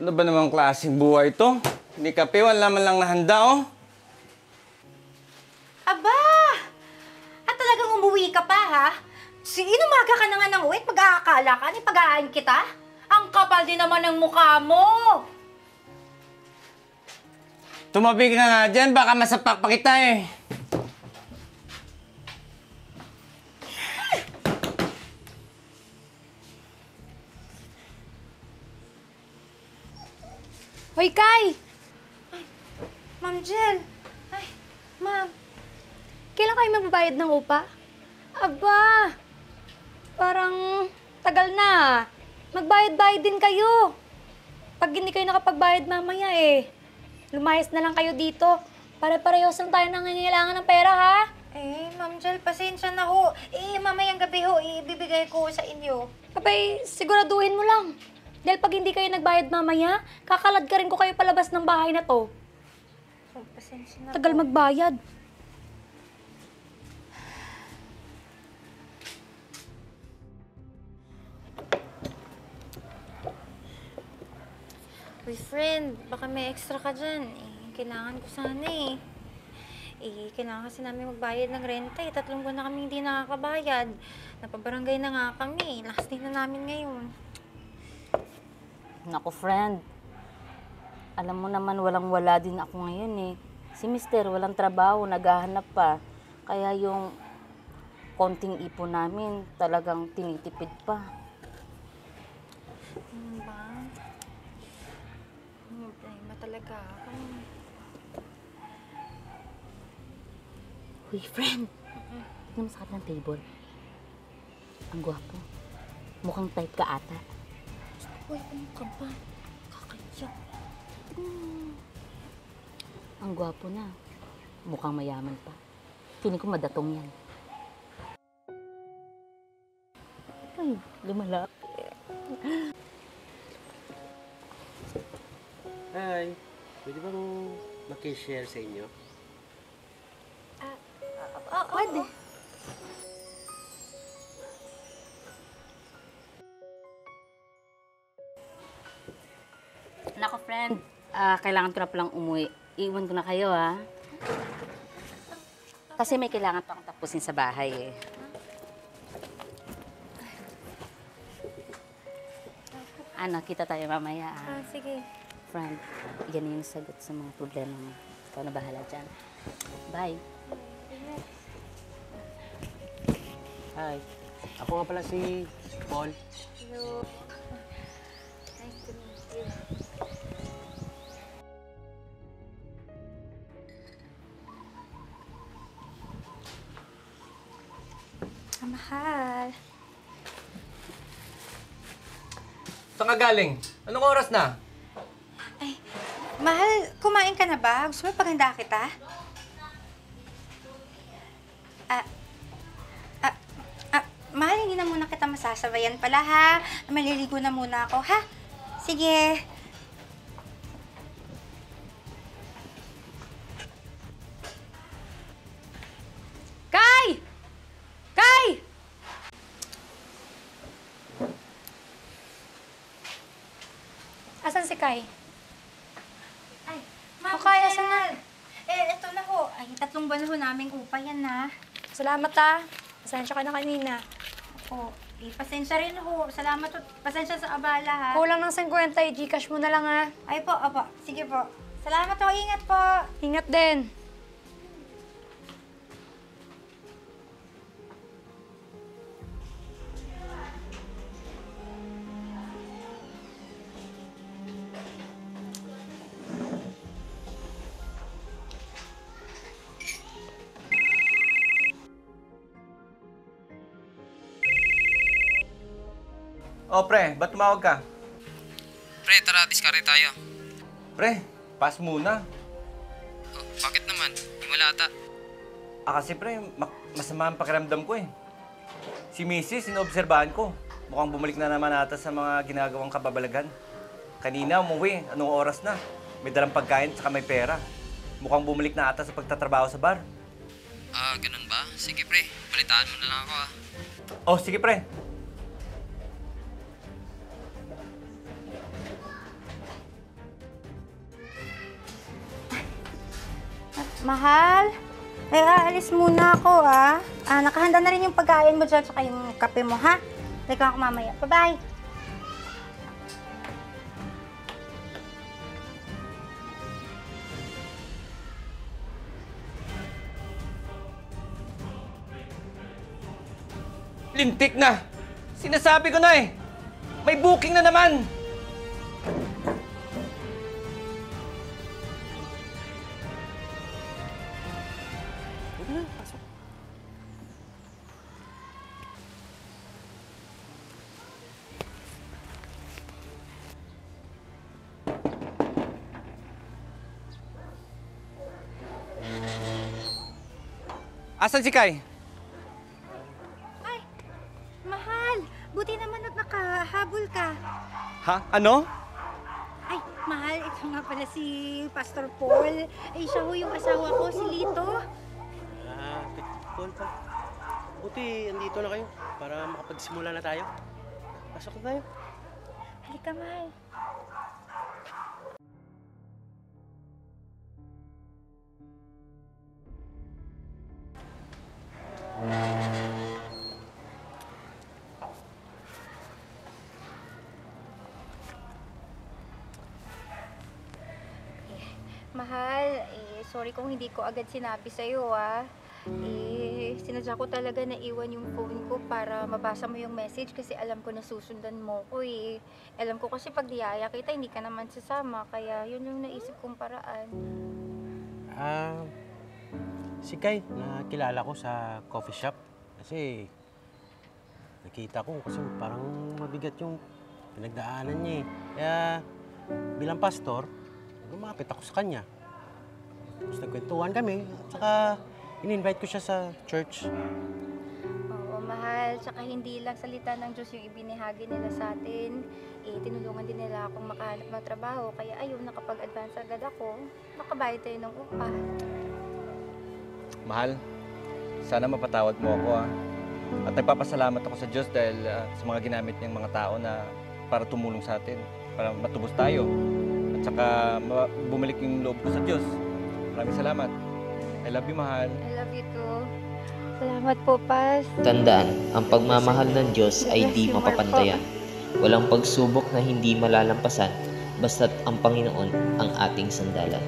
Ano ba namang klaseng buhay to? Hindi kape, wala man lang nahanda, oh. Aba! At talagang umuwi ka pa, ha? Inumaga ka na nga ng uwi at mag-aakala ka, ni pag-aain kita? Ang kapal din naman ng mukha mo! Tumabi ka nga dyan, baka masapak pa kita eh. Hoy, Kai! Ay, Ma'am Jel! Ay, Ma'am. Kailan kayo magbabayad ng upa? Aba! Parang tagal na. Magbayad-bayad din kayo. Pag hindi kayo nakapagbayad mamaya eh. Lumayas na lang kayo dito. Para parehos lang tayo nangangailangan ng pera, ha? Ma'am Jel, pasensya na ho. Mamayang gabi ho, ibibigay ko sa inyo. Abay, siguraduhin mo lang. Dahil pag hindi kayo nagbayad mamaya, kakalad ka rin ko kayo palabas ng bahay na to. Pasensya na tagal magbayad. Uy, friend, baka may extra ka dyan. Kailangan ko sana eh. Kailangan kasi namin magbayad ng renta eh. 3 buwan na kami hindi nakakabayad. Napabarangay na nga kami. Last day na namin ngayon. Naku, friend. Alam mo naman, walang-wala din ako ngayon eh. Si Mister, walang trabaho, naghahanap pa. Kaya yung konting ipon namin, talagang tinitipid pa. Ano ba? Problema talaga ako. Uy, friend. Tignan mo sa ng table. Ang gwapo. Mukhang type ka ata. Uy, ano ka ba? Kakaya. Ang gwapo na. Mukhang mayaman pa. Feeling ko madatong yan. Ay, lumala. Hi! Pwede bang makishare sa inyo? Pwede. Nako, friend. Kailangan ko na palang umuwi. Iwan ko na kayo, ha? Kasi may kailangan pa akong tapusin sa bahay, eh. Ano, kita tayo mamaya, ha? Sige. Friend, yan yung sagot sa mga problema mo. Ikaw na bahala dyan. Bye. Hi! Ako nga pala si Paul. Hello. Nice to meet you. Mahal. Saan ka galing? Anong oras na? Ay, mahal, kumain ka na ba? Gusto mo paganda kita? Mahal, hindi na muna kita masasabayan pala, ha? Maliligo na muna ako, ha? Sige. Kai! Kai! Asan si Kai? Ay, Ma'am Kai, asan na? Eto na ho. Ay, 3 buwan na ho naming upa yan, ha? Salamat, ha? Pasensya ka na kanina. Opo. Pasensya rin ho. Salamat ho. Pasensya sa abala, ha? Kulang ng 50, i-Gcash mo na lang, ha? Ay po, opo. Sige po. Salamat ho. Ingat po. Ingat din. Oh, pre, ba't tumawag ka? Pre, tara, diskarte tayo. Pre, pass muna. Oh, bakit naman? Di mo lata. Kasi pre, masama ang pakiramdam ko eh. Si Mrs. sinoobserbahan ko. Mukhang bumalik na naman ata sa mga ginagawang kababalaghan. Kanina umuwi, anong oras na? May dalang pagkain at may pera. Mukhang bumalik na ata sa pagtatrabaho sa bar. Ganun ba? Sige pre, balitaan mo na lang ako Oh, sige pre. Mahal? Aalis muna ako, nakahanda na rin yung pagkain mo dyan, tsaka yung kape mo, ha? Teka ako mamaya. Bye-bye! Lintik na! Sinasabi ko na eh! May booking na naman! Huwag na, pasok. Asan si Kai? Ay, mahal! Buti naman at nakahabol ka. Ha? Ano? Ay, mahal, ito nga pala si Pastor Paul. Ay, siya ho yung asawa ko, si Lito. Paul, buti andito na kayo para makapagsimula na tayo. Pasok na tayo. Halika, mahal. Mahal, sorry kung hindi ko agad sinabi sa'yo, sinadya ko talaga na iwan yung phone ko para mabasa mo yung message kasi alam ko na susundan mo ko, Alam ko kasi pag diyaya kita, hindi ka naman sasama, kaya yun yung naisip kong paraan. Si Kai, nakilala ko sa coffee shop. Kasi nakita ko kasi parang mabigat yung pinagdaanan niya eh. Kaya bilang pastor, lumapit ako sa kanya. Tapos nagkwentuhan kami, at saka in-invite ko siya sa church. Oo, mahal. Tsaka hindi lang salita ng Diyos yung ibinahagi nila sa atin. Tinulungan din nila akong makahanap ng trabaho. Kaya ayun, nakapag-advance agad ako. Nakabayad tayo ng upa. Mahal, sana mapatawad mo ako At nagpapasalamat ako sa Diyos dahil sa mga ginamit niyang mga tao na para tumulong sa atin, para matubos tayo. At saka bumalik yung loob ko sa Diyos. Maraming salamat. I love you, mahal. I love you too. Salamat po, Pas. Tandaan, ang pagmamahal ng Diyos ay di mapapantayan. Walang pagsubok na hindi malalampasan, basta't ang Panginoon ang ating sandalan.